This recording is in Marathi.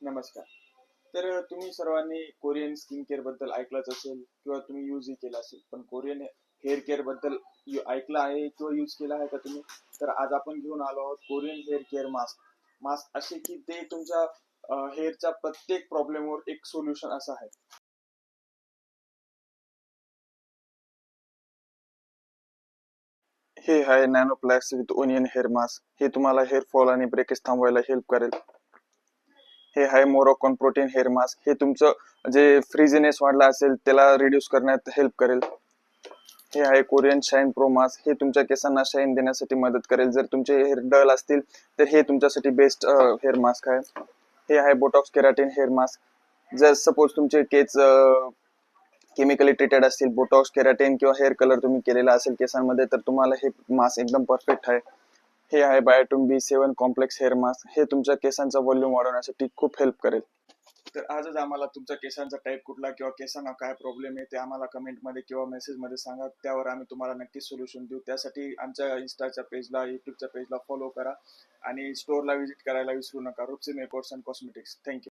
नमस्कार. तुम्ही सर्वांनी कोरियन स्किन केअर बद्दल ऐकलंच असेल किंवा तुम्ही यूजही केलं असेल. पण कोरियन हेअर केअर बद्दल ऐकलं आहे किंवा यूज केला आहे का तुम्ही? तर आज आपण घेऊन आलो आहोत Korean hair care mask. Mask असे की ते तुमच्या हेअरच्या प्रत्येक प्रॉब्लेमवर एक सोल्युशन असं आहे. हे आहे nano plex with onion hair mask. हे तुम्हाला हेअर फॉल आणि ब्रेकेज थांबवायला हेल्प करेल. हे आहे मोरोकॉन प्रोटीन हेअर मास्क. हे तुमचं जे फ्रीझीनेस वाढला असेल त्याला रिड्यूस करण्यात हेल्प करेल. हे आहे कोरियन शाईन प्रो मास्क. हे तुमच्या केसांना शाईन देण्यासाठी मदत करेल. जर तुमचे हेअर डल असतील तर हे तुमच्यासाठी बेस्ट हेअर मास्क आहे. हे आहे बोटॉक्स केराटिन हेअर मास्क. जर सपोज तुमचे केस केमिकली ट्रीटेड असतील, बोटॉक्स केराटिन किंवा हेअर कलर तुम्ही केलेला असेल केसांमध्ये, तर तुम्हाला हे मास्क एकदम परफेक्ट आहे. हे आहे बायोटून B7 कॉम्प्लेक्स हेअर मास्क. हे तुमच्या केसांचा व्हॉल्यूम वाढवण्यासाठी खूप हेल्प करेल. तर आजच आम्हाला तुमच्या केसांचा टाईप कुठला किंवा केसांना काय प्रॉब्लेम आहे ते आम्हाला कमेंटमध्ये किंवा मेसेजमध्ये सांगा. त्यावर आम्ही तुम्हाला नक्कीच सोल्युशन देऊ. त्यासाठी आमच्या इन्स्टाच्या पेजला, यूट्यूबच्या पेजला फॉलो करा आणि स्टोअरला व्हिजिट करायला विसरू नका. रुपसिन मेकर्स अँड कॉस्मेटिक्स. थँक्यू.